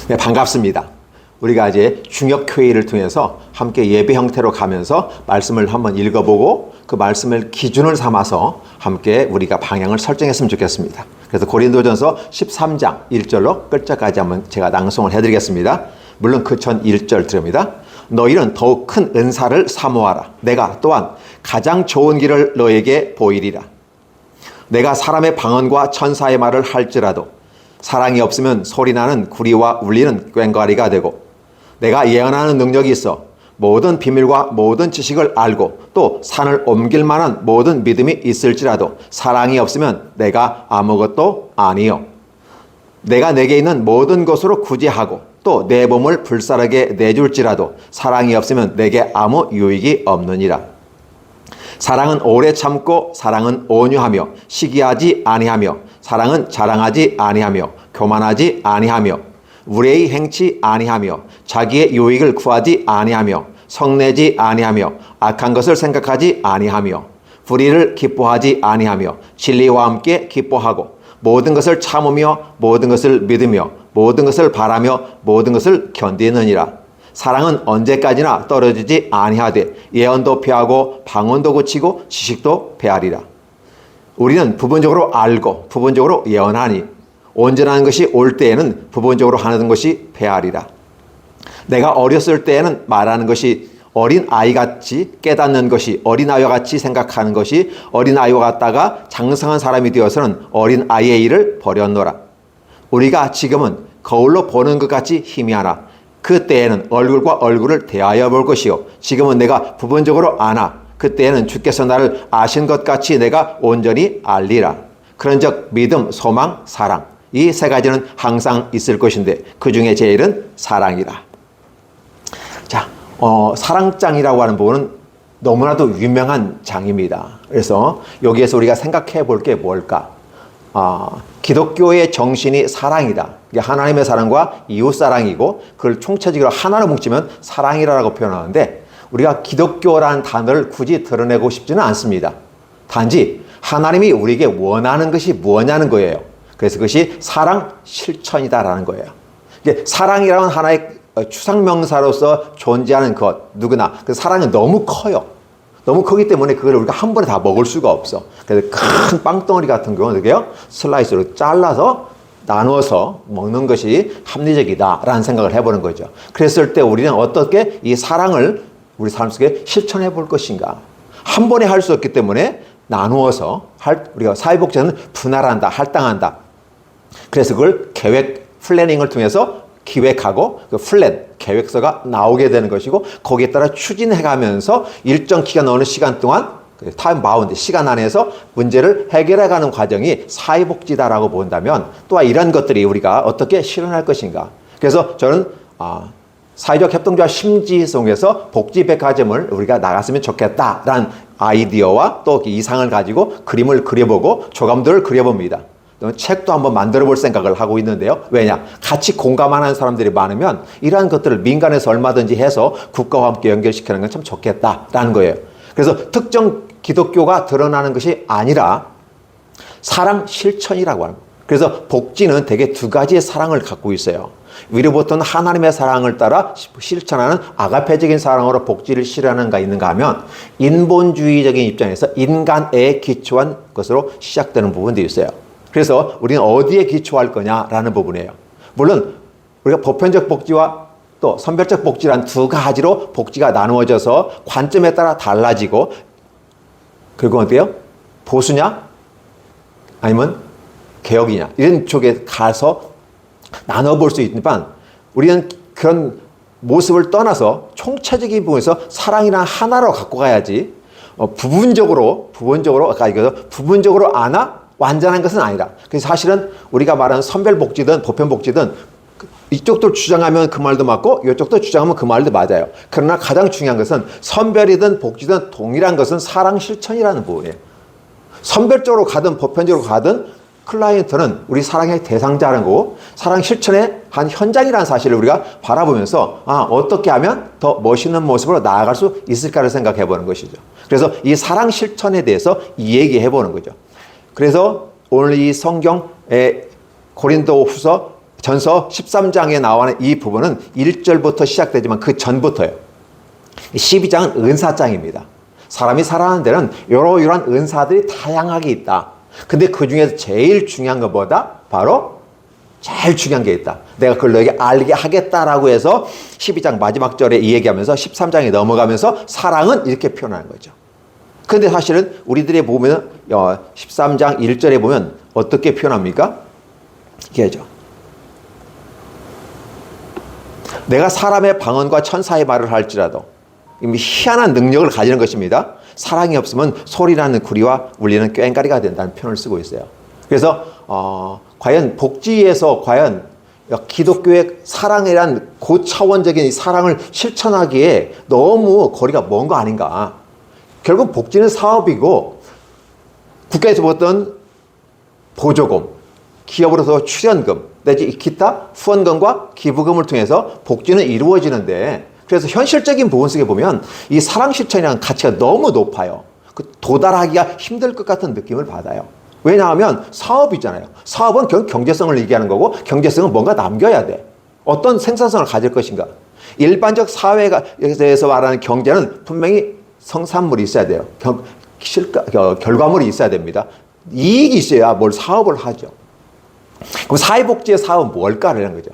네, 반갑습니다. 우리가 이제 중역회의를 통해서 함께 예배 형태로 가면서 말씀을 한번 읽어보고 그 말씀을 기준을 삼아서 함께 우리가 방향을 설정했으면 좋겠습니다. 그래서 고린도전서 13장 1절로 끝자까지 한번 제가 낭송을 해드리겠습니다. 물론 그 전 1절 들읍니다. 너희는 더욱 큰 은사를 사모하라. 내가 또한 가장 좋은 길을 너에게 보이리라. 내가 사람의 방언과 천사의 말을 할지라도 사랑이 없으면 소리나는 구리와 울리는 꽹과리가 되고, 내가 예언하는 능력이 있어 모든 비밀과 모든 지식을 알고 또 산을 옮길 만한 모든 믿음이 있을지라도 사랑이 없으면 내가 아무것도 아니요. 내가 내게 있는 모든 것으로 구제하고 또 내 몸을 불사르게 내줄지라도 사랑이 없으면 내게 아무 유익이 없느니라. 사랑은 오래 참고 사랑은 온유하며 시기하지 아니하며 사랑은 자랑하지 아니하며 교만하지 아니하며 우레히 행치 아니하며 자기의 유익을 구하지 아니하며 성내지 아니하며 악한 것을 생각하지 아니하며 불의를 기뻐하지 아니하며 진리와 함께 기뻐하고 모든 것을 참으며 모든 것을 믿으며 모든 것을 바라며 모든 것을 견디느니라. 사랑은 언제까지나 떨어지지 아니하되 예언도 패하고 방언도 고치고 지식도 패하리라. 우리는 부분적으로 알고 부분적으로 예언하니 온전한 것이 올 때에는 부분적으로 하는 것이 패하리라. 내가 어렸을 때에는 말하는 것이 어린 아이같이 깨닫는 것이 어린 아이와 같이 생각하는 것이 어린 아이와 같다가 장성한 사람이 되어서는 어린 아이의 일을 버렸노라. 우리가 지금은 거울로 보는 것 같이 희미하나 그때에는 얼굴과 얼굴을 대하여 볼 것이요 지금은 내가 부분적으로 아나 그때에는 주께서 나를 아신 것 같이 내가 온전히 알리라. 그런즉 믿음, 소망, 사랑 이 세 가지는 항상 있을 것인데 그 중에 제일은 사랑이라. 자, 사랑장이라고 하는 부분은 너무나도 유명한 장입니다. 그래서 여기에서 우리가 생각해 볼 게 뭘까? 기독교의 정신이 사랑이다. 이게 하나님의 사랑과 이웃 사랑이고 그걸 총체적으로 하나로 뭉치면 사랑이라고 표현하는데 우리가 기독교라는 단어를 굳이 드러내고 싶지는 않습니다. 단지 하나님이 우리에게 원하는 것이 무엇냐는 거예요. 그래서 그것이 사랑 실천이다라는 거예요. 이게 사랑이라는 하나의 추상명사로서 존재하는 것 누구나 그 사랑은 너무 커요. 너무 크기 때문에 그걸 우리가 한 번에 다 먹을 수가 없어. 그래서 큰 빵덩어리 같은 경우는 어떻게요? 슬라이스로 잘라서 나눠서 먹는 것이 합리적이다라는 생각을 해보는 거죠. 그랬을 때 우리는 어떻게 이 사랑을 우리 삶 속에 실천해 볼 것인가? 한 번에 할 수 없기 때문에 나누어서 우리가 사회복지는 분할한다, 할당한다. 그래서 그걸 플래닝을 통해서 기획하고 그 플랜, 계획서가 나오게 되는 것이고 거기에 따라 추진해가면서 일정 기간 어느 시간 동안 타임 바운드, 시간 안에서 문제를 해결해가는 과정이 사회복지다라고 본다면 또한 이런 것들이 우리가 어떻게 실현할 것인가. 그래서 저는 사회적 협동조합 심지송에서 복지백화점을 우리가 나갔으면 좋겠다라는 아이디어와 또 이상을 가지고 그림을 그려보고 조감도를 그려봅니다. 책도 한번 만들어 볼 생각을 하고 있는데요. 왜냐? 같이 공감하는 사람들이 많으면 이러한 것들을 민간에서 얼마든지 해서 국가와 함께 연결시키는 건 참 좋겠다라는 거예요. 그래서 특정 기독교가 드러나는 것이 아니라 사랑 실천이라고 합니다. 그래서 복지는 대개 두 가지의 사랑을 갖고 있어요. 위로부터는 하나님의 사랑을 따라 실천하는 아가페적인 사랑으로 복지를 실현하는가 있는가 하면 인본주의적인 입장에서 인간에 기초한 것으로 시작되는 부분도 있어요. 그래서 우리는 어디에 기초할 거냐라는 부분이에요. 물론 우리가 보편적 복지와 또 선별적 복지란 두 가지로 복지가 나누어져서 관점에 따라 달라지고 그리고 어때요? 보수냐? 아니면 개혁이냐? 이런 쪽에 가서 나눠볼 수 있지만 우리는 그런 모습을 떠나서 총체적인 부분에서 사랑이란 하나로 갖고 가야지 부분적으로 아까 얘기해서 부분적으로 아나 완전한 것은 아니다. 그래서 사실은 우리가 말하는 선별복지든 보편복지든 이쪽도 주장하면 그 말도 맞고 이쪽도 주장하면 그 말도 맞아요. 그러나 가장 중요한 것은 선별이든 복지든 동일한 것은 사랑 실천이라는 부분이에요. 선별적으로 가든 보편적으로 가든 클라이언트는 우리 사랑의 대상자라는 거고 사랑 실천의 한 현장이라는 사실을 우리가 바라보면서 어떻게 하면 더 멋있는 모습으로 나아갈 수 있을까를 생각해 보는 것이죠. 그래서 이 사랑 실천에 대해서 얘기해 보는 거죠. 그래서 오늘 이 성경의 고린도후서 전서 13장에 나오는 이 부분은 1절부터 시작되지만 그 전부터예요. 12장은 은사장입니다. 사람이 살아가는 데는 이러이러한 은사들이 다양하게 있다. 근데 그 중에서 제일 중요한 것보다 바로 제일 중요한 게 있다. 내가 그걸 너에게 알게 하겠다라고 해서 12장 마지막 절에 이 얘기하면서 13장에 넘어가면서 사랑은 이렇게 표현하는 거죠. 근데 사실은 우리들이 보면 13장 1절에 보면 어떻게 표현합니까? 이게죠. 내가 사람의 방언과 천사의 말을 할지라도 이미 희한한 능력을 가지는 것입니다. 사랑이 없으면 소리나는 구리와 울리는 꽹과리가 된다는 표현을 쓰고 있어요. 그래서 과연 복지에서 과연 기독교의 사랑이란 고차원적인 사랑을 실천하기에 너무 거리가 먼 거 아닌가. 결국 복지는 사업이고 국가에서 받던 보조금, 기업으로서 출연금, 내지 기타 후원금과 기부금을 통해서 복지는 이루어지는데 그래서 현실적인 부분 속에 보면 이 사랑 실천이라는 가치가 너무 높아요. 도달하기가 힘들 것 같은 느낌을 받아요. 왜냐하면 사업이잖아요. 사업은 경제성을 얘기하는 거고 경제성은 뭔가 남겨야 돼. 어떤 생산성을 가질 것인가. 일반적 사회에서 말하는 경제는 분명히 성산물이 있어야 돼요. 결과물이 있어야 됩니다. 이익이 있어야 뭘 사업을 하죠. 그럼 사회복지의 사업은 뭘까라는 거죠.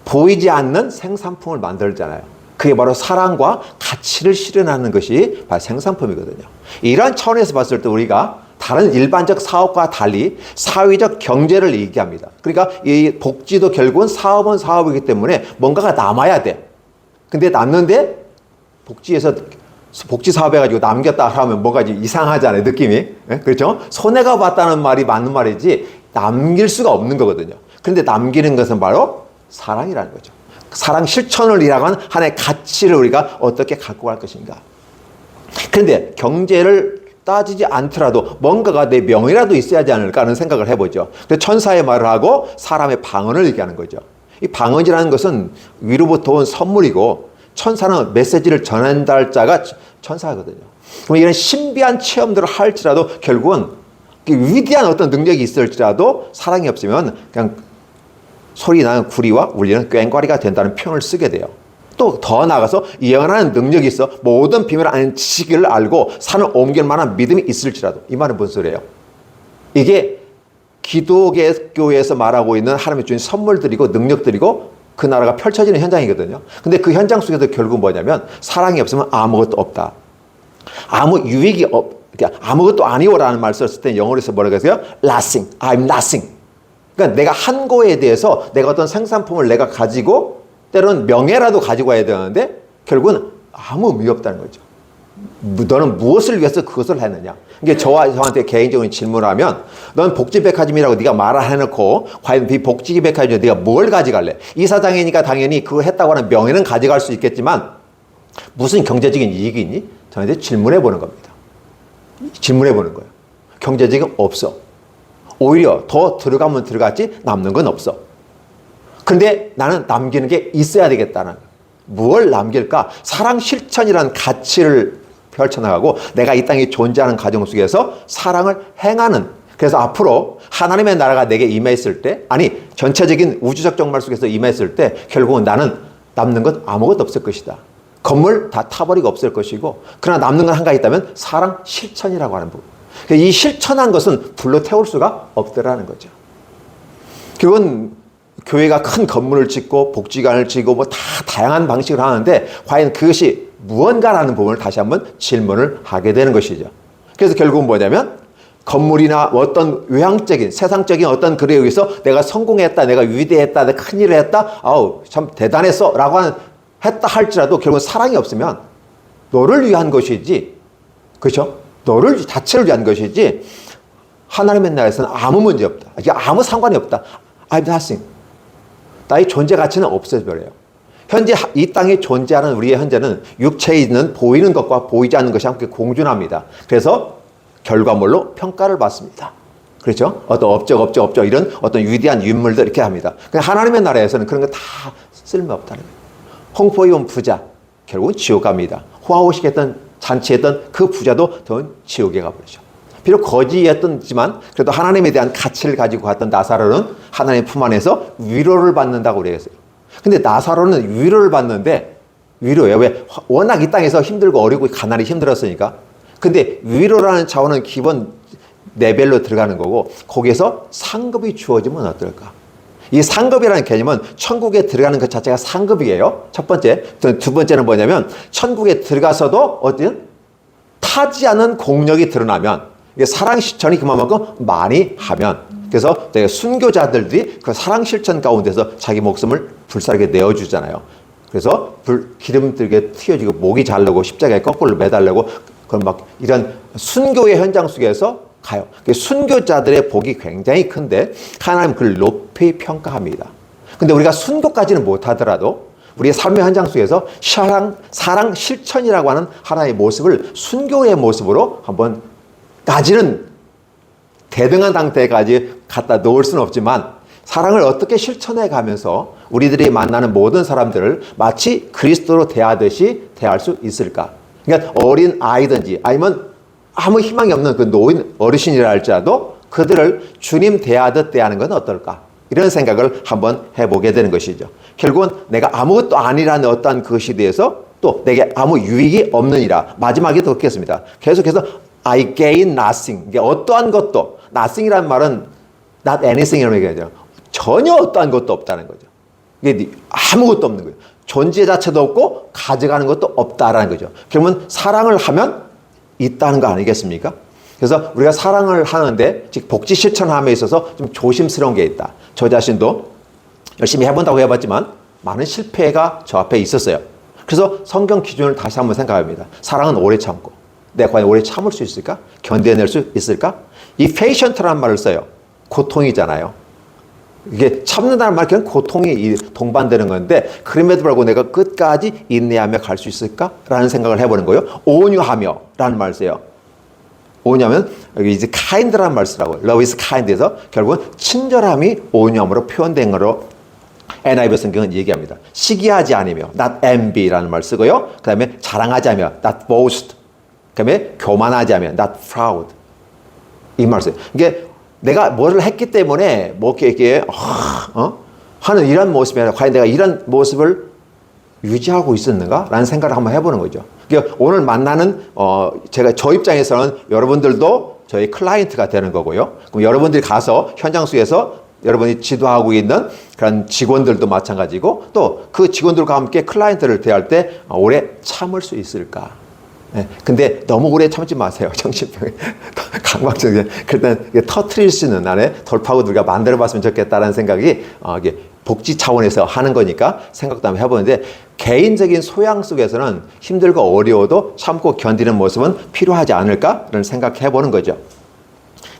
보이지 않는 생산품을 만들잖아요. 그게 바로 사랑과 가치를 실현하는 것이 바로 생산품이거든요. 이런 차원에서 봤을 때 우리가 다른 일반적 사업과 달리 사회적 경제를 얘기합니다. 그러니까 이 복지도 결국은 사업은 사업이기 때문에 뭔가가 남아야 돼. 근데 남는데 복지에서 복지 사업 해가지고 남겼다 하면 뭔가 이상하잖아요. 느낌이. 그렇죠? 손해가 봤다는 말이 맞는 말이지 남길 수가 없는 거거든요. 그런데 남기는 것은 바로 사랑이라는 거죠. 사랑 실천을 일하는 하나의 가치를 우리가 어떻게 갖고 갈 것인가. 그런데 경제를 따지지 않더라도 뭔가가 내 명이라도 있어야지 않을까 하는 생각을 해보죠. 그래서 천사의 말을 하고 사람의 방언을 얘기하는 거죠. 이 방언이라는 것은 위로부터 온 선물이고 천사는 메시지를 전한다할 자가 천사거든요. 그럼 이런 신비한 체험들을 할지라도 결국은 위대한 어떤 능력이 있을지라도 사랑이 없으면 그냥 소리 나는 구리와 울리는 꽹과리가 된다는 표현을 쓰게 돼요. 또 더 나아가서 예언하는 능력이 있어 모든 비밀을 아는 지식을 알고 산을 옮길 만한 믿음이 있을지라도. 이 말은 무슨 소리예요? 이게 기독교에서 말하고 있는 하나님의 주신 선물들이고 능력들이고 그 나라가 펼쳐지는 현장이거든요. 근데 그 현장 속에서 결국 뭐냐면 사랑이 없으면 아무것도 없다. 아무 유익이 아무것도 아니오라는 말 썼을 때 영어로서 뭐라고 했어요? Nothing. I'm nothing. 그러니까 내가 한 거에 대해서 내가 어떤 생산품을 내가 가지고 때로는 명예라도 가지고 와야 되는데 결국은 아무 의미 없다는 거죠. 너는 무엇을 위해서 그것을 했느냐. 이게 저한테 개인적인 질문을 하면 넌 복지백화점이라고 네가 말을 해놓고 과연 이 복지백화점에 네가 뭘 가져갈래? 이사장이니까 당연히 그걸 했다고 하는 명예는 가져갈 수 있겠지만 무슨 경제적인 이익이 있니? 저한테 질문해 보는 겁니다. 질문해 보는 거예요. 경제적인 없어. 오히려 더 들어가면 들어갔지 남는 건 없어. 근데 나는 남기는 게 있어야 되겠다는. 무엇을 남길까? 사랑 실천이라는 가치를 펼쳐나가고 내가 이 땅에 존재하는 가정 속에서 사랑을 행하는. 그래서 앞으로 하나님의 나라가 내게 임했을 때, 아니 전체적인 우주적 정말 속에서 임했을 때 결국은 나는 남는 것 아무것도 없을 것이다. 건물 다 타버리고 없을 것이고 그러나 남는 건 한 가지 있다면 사랑 실천이라고 하는 부분. 이 실천한 것은 불로 태울 수가 없더라는 거죠. 그건 교회가 큰 건물을 짓고 복지관을 짓고 뭐 다 다양한 방식을 하는데 과연 그것이 무언가라는 부분을 다시 한번 질문을 하게 되는 것이죠. 그래서 결국은 뭐냐면 건물이나 어떤 외향적인 세상적인 어떤 글에 의해서 내가 성공했다, 내가 위대했다, 내가 큰일을 했다, 아우 참 대단했어 라고 했다 할지라도 결국은 사랑이 없으면 너를 위한 것이지, 그렇죠? 너를 자체를 위한 것이지 하나님의 나라에서는 아무 문제 없다. 아무 상관이 없다. I'm nothing. 나의 존재 가치는 없어져버려요. 현재 이 땅에 존재하는 우리의 현재는 육체에 있는 보이는 것과 보이지 않는 것이 함께 공존합니다. 그래서 결과물로 평가를 받습니다. 그렇죠? 어떤 업적 이런 어떤 위대한 인물들 이렇게 합니다. 하나님의 나라에서는 그런 거 다 쓸모없다는 거예요. 홍포에 온 부자 결국은 지옥 갑니다. 호화호식했던 잔치했던 그 부자도 더 지옥에 가버리죠. 비록 거지였지만 그래도 하나님에 대한 가치를 가지고 갔던 나사로는 하나님 품 안에서 위로를 받는다고 그랬어요. 근데 나사로는 위로를 받는데 위로예요. 왜? 워낙 이 땅에서 힘들고 어리고 가난이 힘들었으니까. 근데 위로라는 차원은 기본 레벨로 들어가는 거고 거기에서 상급이 주어지면 어떨까? 이 상급이라는 개념은 천국에 들어가는 것 자체가 상급이에요. 첫 번째. 두 번째는 뭐냐면 천국에 들어가서도 어떤 타지 않은 공력이 드러나면 이게 사랑 실천이 그만큼 많이 하면 그래서 순교자들이 그 사랑 실천 가운데서 자기 목숨을 불사르게 내어주잖아요. 그래서 기름 들게 튀어지고 목이 자르고 십자가에 거꾸로 매달리고 그런 막 이런 순교의 현장 속에서 가요. 순교자들의 복이 굉장히 큰데 하나님 그를 높이 평가합니다. 근데 우리가 순교까지는 못하더라도 우리의 삶의 현장 속에서 사랑 실천이라고 하는 하나의 모습을 순교의 모습으로 한번 까지는 대등한 상태까지 갖다 놓을 수는 없지만 사랑을 어떻게 실천해 가면서 우리들이 만나는 모든 사람들을 마치 그리스도로 대하듯이 대할 수 있을까? 그러니까 어린 아이든지 아니면 아무 희망이 없는 그 노인 어르신이라 할지라도 그들을 주님 대하듯 대하는 건 어떨까? 이런 생각을 한번 해보게 되는 것이죠. 결국은 내가 아무것도 아니라는 어떠한 그것에 대해서 또 내게 아무 유익이 없느니라. 마지막에 더 듣겠습니다. 계속해서 I gain nothing. 이게 어떠한 것도 nothing이라는 말은 not anything이라는 얘기죠. 전혀 어떠한 것도 없다는 거죠. 이게 아무것도 없는 거예요. 존재 자체도 없고 가져가는 것도 없다라는 거죠. 그러면 사랑을 하면 있다는 거 아니겠습니까? 그래서 우리가 사랑을 하는데 즉 복지 실천함에 있어서 좀 조심스러운 게 있다. 저 자신도 열심히 해본다고 해봤지만 많은 실패가 저 앞에 있었어요. 그래서 성경 기준을 다시 한번 생각합니다. 사랑은 오래 참고 내가 과연 오래 참을 수 있을까? 견뎌낼 수 있을까? 이 페이션트라는 말을 써요. 고통이잖아요. 이게 참는다는 말 그냥 고통이 동반되는 건데 그럼에도 불구하고 내가 끝까지 인내하며 갈 수 있을까라는 생각을 해보는 거예요. 온유하며라는 말을 써요. 온유하면 여기 이제 kind라는 말 쓰라고. Love is kind에서 결국은 친절함이 온유함으로 표현된 거로 NIV 성경은 얘기합니다. 시기하지 않으며 not envy라는 말 쓰고요. 그 다음에 자랑하지 않으며 not boast. 그 다음에 교만하지 않으며 not proud. 이 말 써요. 이게 내가 뭐를 했기 때문에 뭐 이렇게 하는 이런 모습이 아니라 과연 내가 이런 모습을 유지하고 있었는가라는 생각을 한번 해보는 거죠. 그러니까 오늘 만나는 제가 저 입장에서는 여러분들도 저희 클라이언트가 되는 거고요. 그럼 여러분들이 가서 현장 속에서 여러분이 지도하고 있는 그런 직원들도 마찬가지고 또 그 직원들과 함께 클라이언트를 대할 때 오래 참을 수 있을까? 네. 근데 너무 오래 참지 마세요. 정신병이 강박적인. 그럴 땐 터트릴 수 있는 안에 돌파구 우리가 만들어 봤으면 좋겠다라는 생각이 이게 복지 차원에서 하는 거니까 생각도 한번 해보는데 개인적인 소양 속에서는 힘들고 어려워도 참고 견디는 모습은 필요하지 않을까라는 생각해 보는 거죠.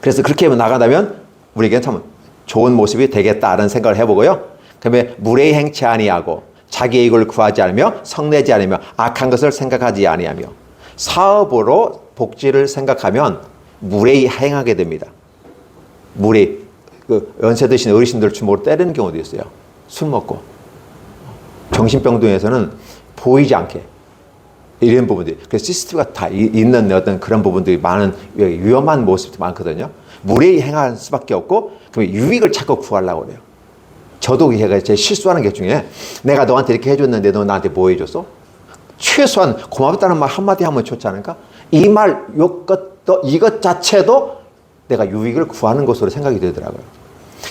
그래서 그렇게 나가다면 우리에게는 참 좋은 모습이 되겠다라는 생각을 해보고요. 그다음에 무례히 행치 아니하고 자기 이익을 구하지 않으며 성내지 않으며 악한 것을 생각하지 아니하며 사업으로 복지를 생각하면 무례히 행하게 됩니다. 무례히 연세 드신 어르신들 주먹으로 때리는 경우도 있어요. 술 먹고 정신병동에서는 보이지 않게 이런 부분들이 그래서 CCTV가 다 있는 어떤 그런 부분들이 많은 위험한 모습도 많거든요. 무례히 행할 수밖에 없고 그러면 유익을 자꾸 구하려고 그래요. 저도 제 실수하는 게 중에 내가 너한테 이렇게 해줬는데 너 나한테 뭐 해줬어? 최소한 고맙다는 말 한마디 하면 좋지 않을까? 이 말, 이것 자체도 내가 유익을 구하는 것으로 생각이 되더라고요.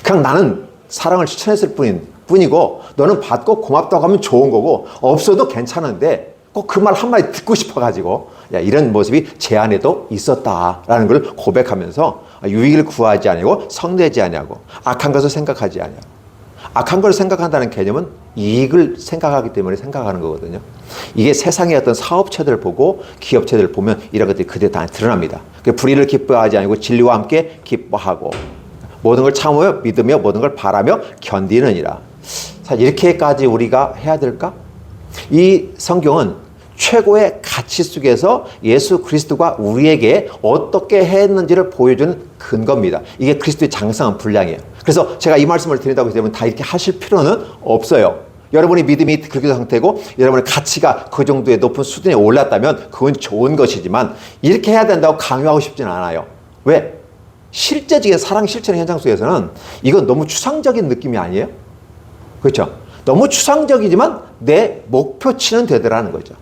그냥 나는 사랑을 실천했을 뿐이고 너는 받고 고맙다고 하면 좋은 거고 없어도 괜찮은데 꼭 그 말 한마디 듣고 싶어가지고 이런 모습이 제 안에도 있었다라는 걸 고백하면서 유익을 구하지 아니고 성내지 아니하고 악한 것을 생각하지 아니하고 악한 걸 생각한다는 개념은 이익을 생각하기 때문에 생각하는 거거든요. 이게 세상의 어떤 사업체들 보고 기업체들 보면 이런 것들이 그대로 다 드러납니다. 불의를 기뻐하지 않고 진리와 함께 기뻐하고 모든 걸 참으며 믿으며 모든 걸 바라며 견디느니라. 사실 이렇게까지 우리가 해야 될까? 이 성경은 최고의 가치 속에서 예수 그리스도가 우리에게 어떻게 했는지를 보여주는 근거입니다. 이게 그리스도의 장성한 분량이에요. 그래서 제가 이 말씀을 드린다고 해서 다 이렇게 하실 필요는 없어요. 여러분의 믿음이 그렇게 상태고 여러분의 가치가 그 정도의 높은 수준에 올랐다면 그건 좋은 것이지만 이렇게 해야 된다고 강요하고 싶지는 않아요. 왜? 실제적인 사랑 실천의 현장 속에서는 이건 너무 추상적인 느낌이 아니에요? 그렇죠? 너무 추상적이지만 내 목표치는 되더라는 거죠.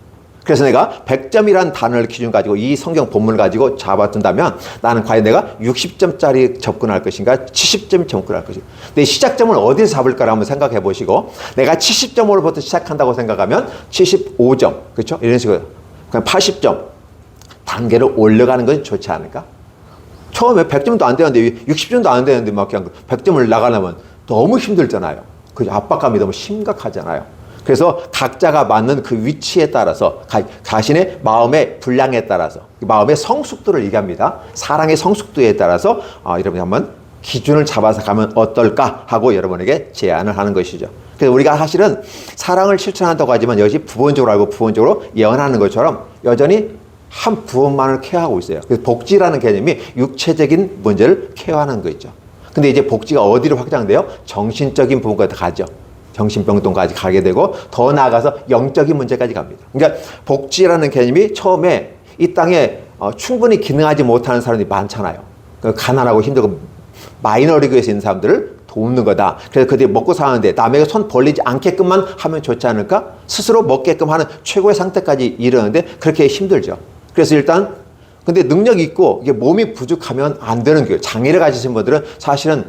그래서 내가 100점이라는 단어를 기준 가지고 이 성경 본문을 가지고 잡아둔다면 나는 과연 내가 60점짜리 접근할 것인가 70점 접근할 것인가 내 시작점을 어디서 잡을까를 한번 생각해 보시고 내가 70점으로부터 시작한다고 생각하면 75점 그렇죠? 이런 식으로 그냥 80점 단계를 올려가는 것이 좋지 않을까? 처음에 100점도 안 되는데 60점도 안 되는데 막 그냥 100점을 나가려면 너무 힘들잖아요. 그 압박감이 너무 심각하잖아요. 그래서 각자가 맞는 그 위치에 따라서 자신의 마음의 분량에 따라서 마음의 성숙도를 얘기합니다. 사랑의 성숙도에 따라서 여러분이 한번 기준을 잡아서 가면 어떨까 하고 여러분에게 제안을 하는 것이죠. 그래서 우리가 사실은 사랑을 실천한다고 하지만 여전히 부분적으로 알고 부분적으로 예언하는 것처럼 여전히 한 부분만을 케어하고 있어요. 그래서 복지라는 개념이 육체적인 문제를 케어하는 거죠. 근데 이제 복지가 어디로 확장돼요? 정신적인 부분까지 가죠. 정신병동까지 가게 되고 더 나아가서 영적인 문제까지 갑니다. 그러니까 복지라는 개념이 처음에 이 땅에 충분히 기능하지 못하는 사람들이 많잖아요. 가난하고 힘들고 마이너리그에서 있는 사람들을 돕는 거다. 그래서 그들이 먹고 사는데 남에게 손 벌리지 않게끔만 하면 좋지 않을까? 스스로 먹게끔 하는 최고의 상태까지 이르는데 그렇게 힘들죠. 그래서 일단 근데 능력이 있고 이게 몸이 부족하면 안 되는 거예요. 장애를 가지신 분들은 사실은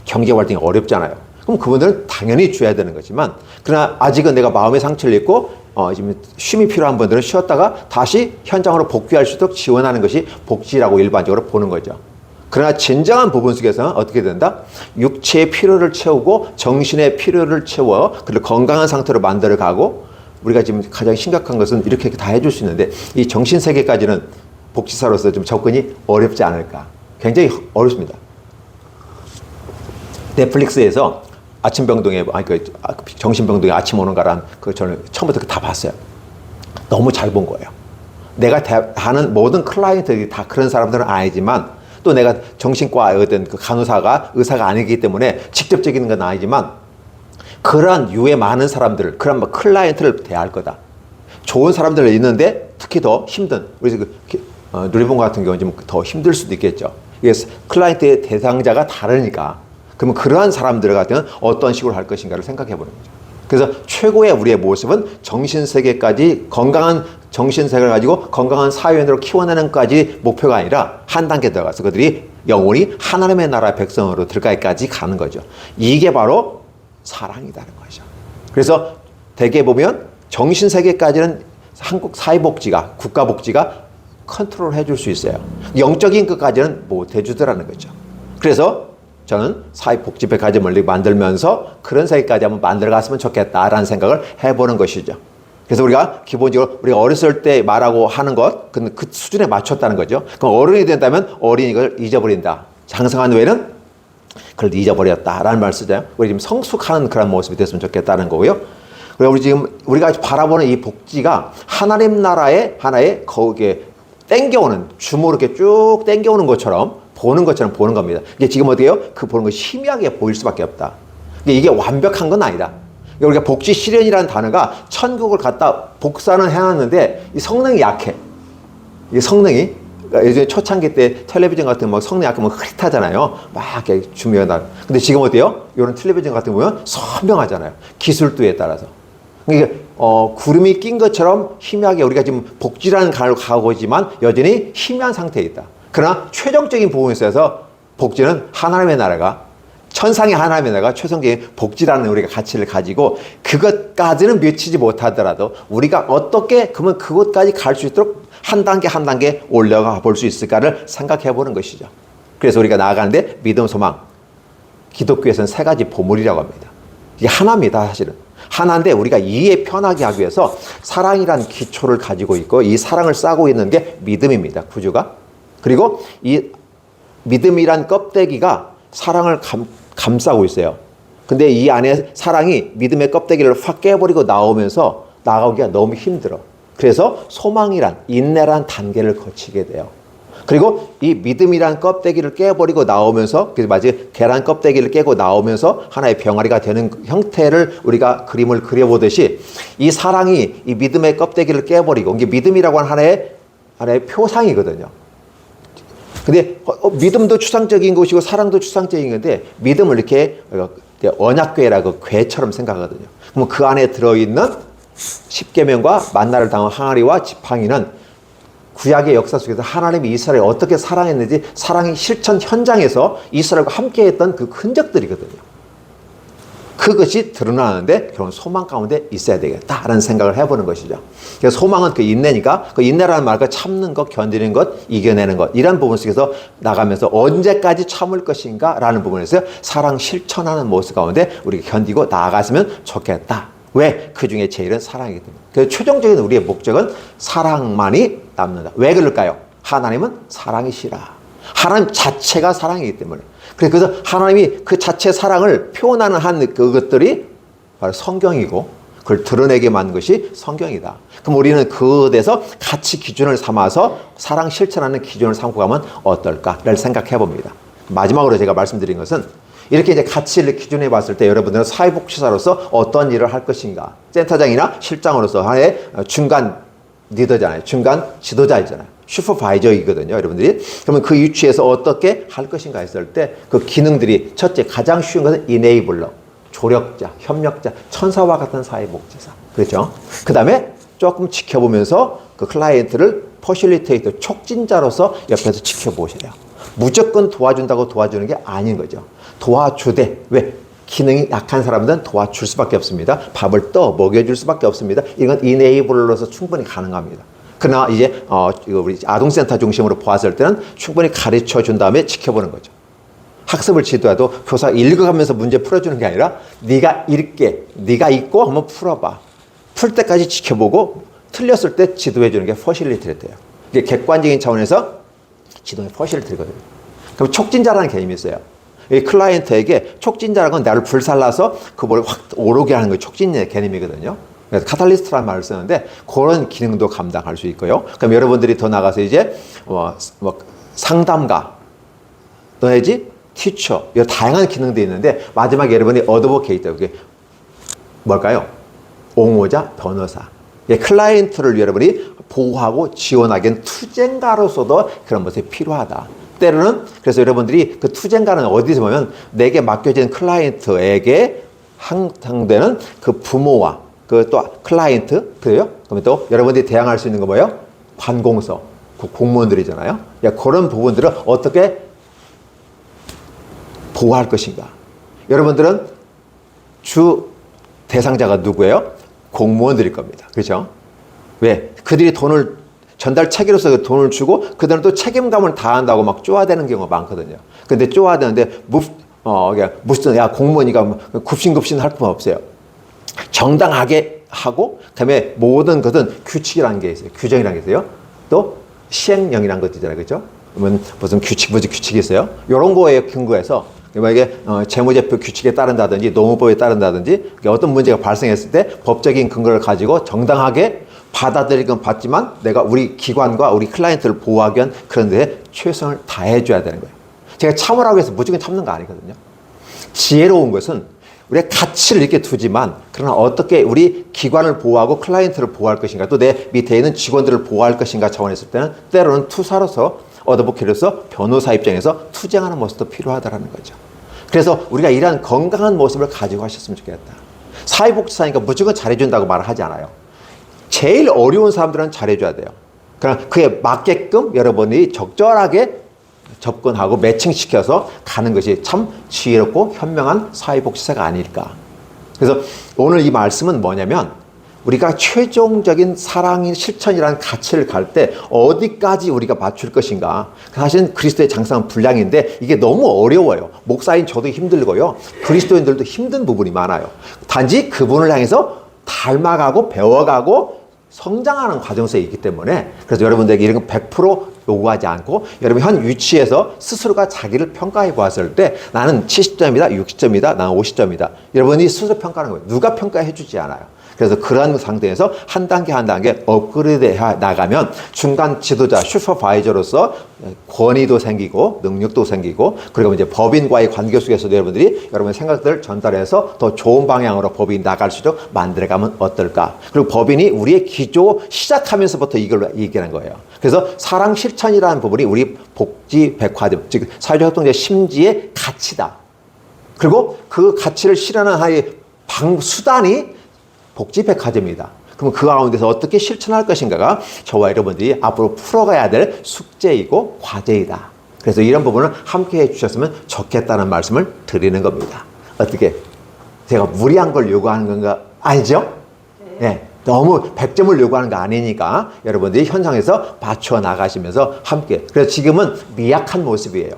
경제 활동이 어렵잖아요. 그럼 그분들은 당연히 줘야 되는 거지만 그러나 아직은 내가 마음의 상처를 입고 지금 쉼이 필요한 분들은 쉬었다가 다시 현장으로 복귀할 수 있도록 지원하는 것이 복지라고 일반적으로 보는 거죠. 그러나 진정한 부분 속에서는 어떻게 된다? 육체의 필요를 채우고 정신의 필요를 채워 그를 건강한 상태로 만들어가고 우리가 지금 가장 심각한 것은 이렇게 다 해줄 수 있는데 이 정신세계까지는 복지사로서 좀 접근이 어렵지 않을까. 굉장히 어렵습니다. 넷플릭스에서 아침병동에 정신병동에 아침 오는 가란 저는 처음부터 다 봤어요. 너무 잘 본 거예요. 내가 하는 모든 클라이언트들이 다 그런 사람들은 아니지만 또 내가 정신과 어떤 그 간호사가 의사가 아니기 때문에 직접적인 건 아니지만 그러한 유의 많은 사람들, 그런 클라이언트를 대할 거다. 좋은 사람들 있는데 특히 더 힘든 우리 누리본 같은 경우는 좀 더 힘들 수도 있겠죠. 이게 클라이언트의 대상자가 다르니까. 그러면 그러한 사람들 같은 어떤 식으로 할 것인가를 생각해 보는 거죠. 그래서 최고의 우리의 모습은 정신세계까지 건강한 정신세계를 가지고 건강한 사회인으로 키워내는까지 목표가 아니라 한 단계 들어가서 그들이 영원히 하나님의 나라 백성으로 들어가기까지 가는 거죠. 이게 바로 사랑이라는 거죠. 그래서 대개 보면 정신세계까지는 한국 사회복지가 국가복지가 컨트롤 해줄 수 있어요. 영적인 것까지는 못 해주더라는 거죠. 그래서 저는 사회복지백화점을 만들면서 그런 세계까지 한번 만들어갔으면 좋겠다라는 생각을 해보는 것이죠. 그래서 우리가 기본적으로 우리가 어렸을 때 말하고 하는 것, 그 수준에 맞췄다는 거죠. 그럼 어른이 된다면 어린이 걸 잊어버린다. 장성한 후에는 그걸 잊어버렸다라는 말을 쓰잖아요. 우리 지금 성숙하는 그런 모습이 됐으면 좋겠다는 거고요. 그리고 우리 지금 우리가 바라보는 이 복지가 하나님 나라의 하나의 거기에 땡겨오는 줌으로 이렇게 쭉 땡겨오는 것처럼 보는 것처럼 겁니다. 이게 지금 어때요? 그 보는 것이 희미하게 보일 수밖에 없다. 이게 완벽한 건 아니다. 우리가 복지 실현이라는 단어가 천국을 갖다 복사는 해놨는데 이 성능이 약해. 이게 성능이 예전에 초창기 때 텔레비전 같은 거 성능이 약하면 흐릿하잖아요. 막 이렇게 주면다. 근데 지금 어때요? 이런 텔레비전 같은 거 보면 선명하잖아요. 기술도에 따라서. 그러니까 구름이 낀 것처럼 희미하게 우리가 지금 복지라는 간을 가고 있지만 여전히 희미한 상태에 있다. 그러나 최종적인 부분에 있어서 복지는 하나님의 나라가 천상의 하나님의 나라가 최종적인 복지라는 우리가 가치를 가지고 그것까지는 미치지 못하더라도 우리가 어떻게 그러면 그것까지 갈 수 있도록 한 단계 한 단계 올라가 볼 수 있을까를 생각해 보는 것이죠. 그래서 우리가 나아가는데 믿음, 소망, 기독교에서는 세 가지 보물이라고 합니다. 이게 하나입니다, 사실은. 하나인데 우리가 이해 편하게 하기 위해서 사랑이란 기초를 가지고 있고 이 사랑을 싸고 있는 게 믿음입니다, 구조가. 그리고 이 믿음이란 껍데기가 사랑을 감싸고 있어요. 근데 이 안에 사랑이 믿음의 껍데기를 확 깨버리고 나오면서 나가기가 너무 힘들어. 그래서 소망이란 인내란 단계를 거치게 돼요. 그리고 이 믿음이란 껍데기를 깨버리고 나오면서 그래서 마치 계란 껍데기를 깨고 나오면서 하나의 병아리가 되는 형태를 우리가 그림을 그려보듯이 이 사랑이 이 믿음의 껍데기를 깨버리고 이게 믿음이라고 하는 하나의 표상이거든요. 근데 믿음도 추상적인 것이고 사랑도 추상적인 건데 믿음을 이렇게 언약궤라고 궤처럼 생각하거든요. 그럼 그 안에 들어있는 십계명과 만나를 당한 항아리와 지팡이는 구약의 역사 속에서 하나님이 이스라엘을 어떻게 사랑했는지 사랑의 실천 현장에서 이스라엘과 함께했던 그 흔적들이거든요. 그것이 드러나는데 그런 소망 가운데 있어야 되겠다라는 생각을 해보는 것이죠. 그래서 소망은 그 인내니까 그 인내라는 말과 참는 것, 견디는 것, 이겨내는 것 이런 부분 속에서 나가면서 언제까지 참을 것인가 라는 부분에서 사랑 실천하는 모습 가운데 우리가 견디고 나아갔으면 좋겠다. 왜? 그 중에 제일은 사랑이기 때문에. 그래서 최종적인 우리의 목적은 사랑만이 남는다. 왜 그럴까요? 하나님은 사랑이시라. 하나님 자체가 사랑이기 때문에. 그래서 하나님이 그 자체 사랑을 표현하는 한 그것들이 바로 성경이고 그걸 드러내게 만든 것이 성경이다. 그럼 우리는 그것에서 같이 기준을 삼아서 사랑 실천하는 기준을 삼고 가면 어떨까를 생각해 봅니다. 마지막으로 제가 말씀드린 것은 이렇게 이제 가치를 기준해 봤을 때 여러분들은 사회복지사로서 어떤 일을 할 것인가. 센터장이나 실장으로서 하나의 중간 리더잖아요. 중간 지도자이잖아요. 슈퍼바이저이거든요, 여러분들이. 그러면 그 위치에서 어떻게 할 것인가 했을 때 그 기능들이 첫째, 가장 쉬운 것은 이네이블러, 조력자, 협력자, 천사와 같은 사회복지사. 그렇죠? 그 다음에 조금 지켜보면서 그 클라이언트를 퍼실리테이터, 촉진자로서 옆에서 지켜보셔야. 무조건 도와준다고 도와주는 게 아닌 거죠. 도와주되, 왜? 기능이 약한 사람들은 도와줄 수밖에 없습니다. 밥을 먹여줄 수밖에 없습니다. 이건 이네이블러로서 충분히 가능합니다. 그러나 이제 우리 아동센터 중심으로 보았을 때는 충분히 가르쳐 준 다음에 지켜보는 거죠. 학습을 지도해도 교사 읽어가면서 문제 풀어주는 게 아니라 네가 읽게, 네가 읽고 한번 풀어봐. 풀 때까지 지켜보고 틀렸을 때 지도해 주는 게 퍼실리테이터예요. 이게 객관적인 차원에서 지도의 퍼실리테이터거든요. 그럼 촉진자라는 개념이 있어요. 이 클라이언트에게 촉진자라는 건 나를 불살라서 그걸 확 오르게 하는 게 촉진의 개념이거든요. 그래서 카탈리스트라는 말을 쓰는데 그런 기능도 감당할 수 있고요. 그럼 여러분들이 더 나가서 이제 상담가 내지 티처 이런 다양한 기능도 있는데 마지막에 여러분이 어드보케이터 그게 뭘까요? 옹호자, 변호사. 클라이언트를 여러분이 보호하고 지원하기엔 투쟁가로서도 그런 것이 필요하다. 때로는 그래서 여러분들이 그 투쟁가는 어디서 보면 내게 맡겨진 클라이언트에게 상대는 그 부모와 그 또 클라이언트 그래요? 그러면 또 여러분들이 대항할 수 있는 거 뭐예요? 관공서 그 공무원들이잖아요. 그런 부분들을 어떻게 보호할 것인가? 여러분들은 주 대상자가 누구예요? 공무원들일 겁니다. 그렇죠? 왜? 그들이 돈을 전달 체계로서 돈을 주고 그들은 또 책임감을 다한다고 막 쪼아대는 경우가 많거든요. 근데 쪼아대는데 무슨 공무원이가 굽신굽신 할 품 없어요. 정당하게 하고 그다음에 모든 것은 규칙이라는 게 있어요. 규정이라는 게 있어요. 또 시행령이라는 것도 있잖아요. 그렇죠? 그러면 무슨 규칙이 있어요. 이런 거에 근거해서 만약에 재무제표 규칙에 따른다든지 노무법에 따른다든지 어떤 문제가 발생했을 때 법적인 근거를 가지고 정당하게 받아들이건 받지만 내가 우리 기관과 우리 클라이언트를 보호하기 위한 그런 데에 최선을 다해줘야 되는 거예요. 제가 참으라고 해서 무조건 참는 거 아니거든요. 지혜로운 것은 우리가 가치를 이렇게 두지만 그러나 어떻게 우리 기관을 보호하고 클라이언트를 보호할 것인가 또 내 밑에 있는 직원들을 보호할 것인가 차원에서 때는 때로는 투사로서 어드보케이로서 변호사 입장에서 투쟁하는 모습도 필요하다는 거죠. 그래서 우리가 이러한 건강한 모습을 가지고 하셨으면 좋겠다. 사회복지사니까 무조건 잘해준다고 말을 하지 않아요. 제일 어려운 사람들은 잘해줘야 돼요. 그럼 그에 맞게끔 여러분이 적절하게 접근하고 매칭시켜서 가는 것이 참 지혜롭고 현명한 사회복지사가 아닐까. 그래서 오늘 이 말씀은 뭐냐면 우리가 최종적인 사랑의 실천이라는 가치를 갈 때 어디까지 우리가 맞출 것인가. 사실은 그리스도의 장성은 분량인데 이게 너무 어려워요. 목사인 저도 힘들고요. 그리스도인들도 힘든 부분이 많아요. 단지 그분을 향해서 닮아가고 배워가고 성장하는 과정에 있기 때문에 그래서 여러분들에게 이런 건 100% 요구하지 않고 여러분 현 위치에서 스스로가 자기를 평가해 보았을 때 나는 70점이다, 60점이다, 나는 50점이다. 여러분이 스스로 평가하는 거예요. 누가 평가해 주지 않아요. 그래서 그런 상태에서 한 단계 한 단계 업그레이드 해 나가면 중간 지도자 슈퍼바이저로서 권위도 생기고 능력도 생기고, 그리고 이제 법인과의 관계 속에서도 여러분들이 여러분의 생각들을 전달해서 더 좋은 방향으로 법인이 나갈 수 있도록 만들어가면 어떨까. 그리고 법인이 우리의 기조 시작하면서부터 이걸 얘기하는 거예요. 그래서 사랑 실천이라는 부분이 우리 복지 백화점, 즉 사회적 협동조합 심지의 가치다. 그리고 그 가치를 실현하는 하나의 수단이 복지 백화점이다. 그럼 그 가운데서 어떻게 실천할 것인가가 저와 여러분들이 앞으로 풀어가야 될 숙제이고 과제이다. 그래서 이런 부분을 함께 해주셨으면 좋겠다는 말씀을 드리는 겁니다. 어떻게? 제가 무리한 걸 요구하는 건가? 아니죠? 네. 너무 100점을 요구하는 거 아니니까 여러분들이 현장에서 맞춰 나가시면서 함께. 그래서 지금은 미약한 모습이에요.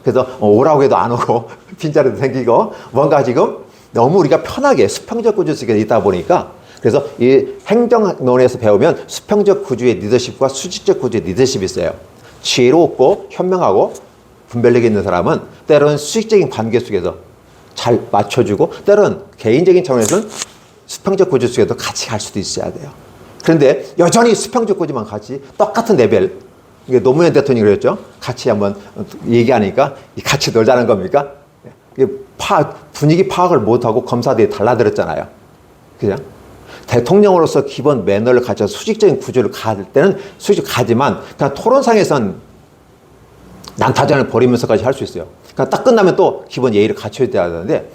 그래서 오라고 해도 안 오고 빈자리도 생기고 뭔가 지금 너무 우리가 편하게 수평적 구조 속에 있다 보니까, 그래서 이 행정론에서 배우면 수평적 구조의 리더십과 수직적 구조의 리더십이 있어요. 지혜롭고 현명하고 분별력 있는 사람은 때로는 수직적인 관계 속에서 잘 맞춰주고, 때로는 개인적인 차원에서는 수평적 구조 속에도 같이 갈 수도 있어야 돼요. 그런데 여전히 수평적 구조만 같이 똑같은 레벨, 이게 노무현 대통령이 그랬죠. 같이 한번 얘기하니까 같이 놀자는 겁니까? 분위기 파악을 못하고 검사들이 달라들었잖아요. 그죠? 대통령으로서 기본 매너를 가져서 수직적인 구조를 갈 때는 수직 가지만, 그냥 토론상에선 난타전을 벌이면서까지 할 수 있어요. 그러니까 딱 끝나면 또 기본 예의를 갖춰야 되는데,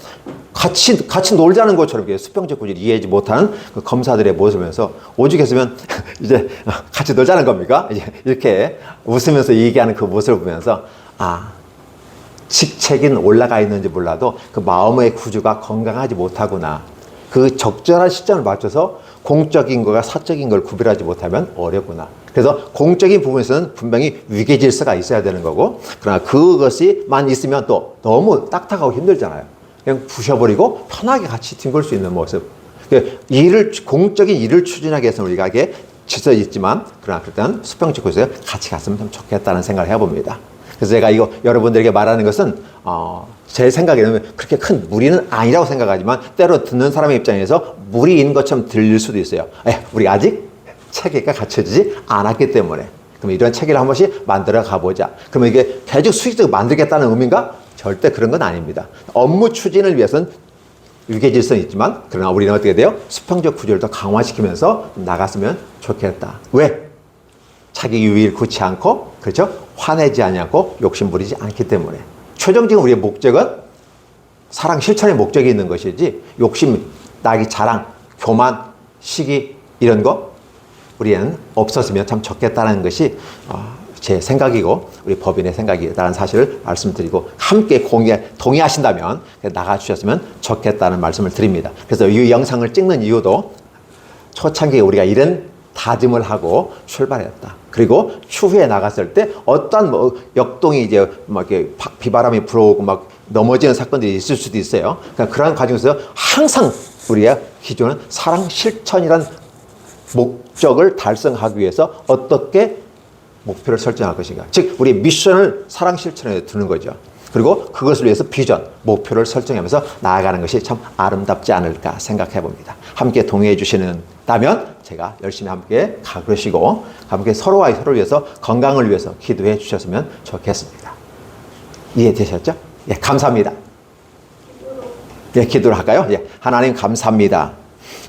같이 놀자는 것처럼 수평적 구조를 이해하지 못하는 그 검사들의 모습을 보면서 오죽했으면 이제 같이 놀자는 겁니까? 이제 이렇게 웃으면서 얘기하는 그 모습을 보면서, 직책은 올라가 있는지 몰라도 그 마음의 구조가 건강하지 못하구나. 그 적절한 시점을 맞춰서 공적인 것과 사적인 걸 구별하지 못하면 어렵구나. 그래서 공적인 부분에서는 분명히 위계 질서가 있어야 되는 거고, 그러나 그것이만 있으면 또 너무 딱딱하고 힘들잖아요. 그냥 부셔버리고 편하게 같이 뒹굴 수 있는 모습. 공적인 일을 추진하기 위해서는 우리가 이게 질서 있지만, 그러나 일단 수평적 구조에서 같이 갔으면 좀 좋겠다는 생각을 해봅니다. 그래서 제가 이거 여러분들에게 말하는 것은 제 생각에는 그렇게 큰 무리는 아니라고 생각하지만, 때로 듣는 사람의 입장에서 무리인 것처럼 들릴 수도 있어요. 우리 아직 체계가 갖춰지지 않았기 때문에. 그럼 이런 체계를 한 번씩 만들어 가보자. 그러면 이게 계속 수직적으로 만들겠다는 의미인가? 절대 그런 건 아닙니다. 업무 추진을 위해서는 위계 질서는 있지만, 그러나 우리는 어떻게 돼요? 수평적 구조를 더 강화시키면서 나갔으면 좋겠다. 왜? 자기 유의를 굳지 않고, 그렇죠? 화내지 않고 욕심 부리지 않기 때문에. 최종적인 우리의 목적은 사랑 실천의 목적이 있는 것이지, 욕심, 나기 자랑, 교만, 시기 이런 거 우리는 없었으면 참 좋겠다는 것이 제 생각이고 우리 법인의 생각이라는 사실을 말씀드리고, 함께 동의하신다면 나가주셨으면 좋겠다는 말씀을 드립니다. 그래서 이 영상을 찍는 이유도 초창기에 우리가 이런 다짐을 하고 출발했다. 그리고 추후에 나갔을 때 어떤 역동이 이제 막 이렇게 비바람이 불어오고 막 넘어지는 사건들이 있을 수도 있어요. 그러니까 그러한 과정에서 항상 우리의 기조는 사랑 실천이란 목적을 달성하기 위해서 어떻게 목표를 설정할 것인가. 즉, 우리 미션을 사랑 실천에 두는 거죠. 그리고 그것을 위해서 비전, 목표를 설정하면서 나아가는 것이 참 아름답지 않을까 생각해 봅니다. 함께 동의해 주시는다면 제가 열심히 함께 가르치고 함께 서로와 서로를 위해서 건강을 위해서 기도해 주셨으면 좋겠습니다. 이해되셨죠? 예, 감사합니다. 예, 기도를 할까요? 예, 하나님 감사합니다.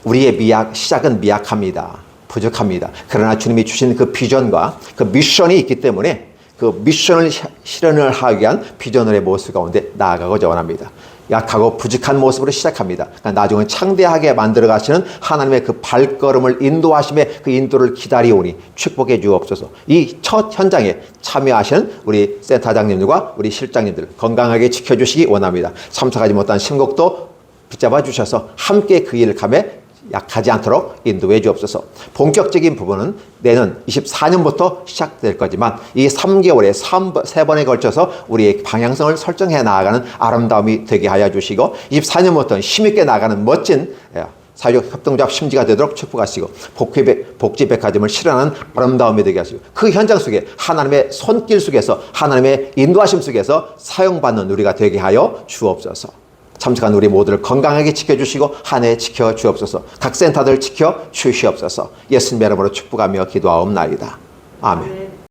우리의 시작은 미약합니다. 부족합니다. 그러나 주님이 주신 그 비전과 그 미션이 있기 때문에 그 미션을 실현을 하기 위한 비전의 모습 가운데 나아가고자 원합니다. 약하고 부족한 모습으로 시작합니다. 그러니까 나중은 창대하게 만들어 가시는 하나님의 그 발걸음을 인도하심에 그 인도를 기다리오니 축복해 주옵소서. 이 첫 현장에 참여하시는 우리 센터장님들과 우리 실장님들 건강하게 지켜주시기 원합니다. 참석하지 못한 신곡도 붙잡아 주셔서 함께 그 일을 감에 약하지 않도록 인도해 주옵소서. 본격적인 부분은 내년 24년부터 시작될 거지만 이 3개월에 3번에 걸쳐서 우리의 방향성을 설정해 나아가는 아름다움이 되게 하여 주시고 24년부터는 힘있게 나가는 멋진 사회적 협동조합 심지가 되도록 축복하시고 복지 백화점을 실현하는 아름다움이 되게 하시고 그 현장 속에 하나님의 손길 속에서 하나님의 인도하심 속에서 사용받는 우리가 되게 하여 주옵소서. 참석한 우리 모두를 건강하게 지켜주시고 한 해 지켜주옵소서. 각 센터들 지켜주시옵소서. 예수님의 이름으로 축복하며 기도하옵나이다. 아멘.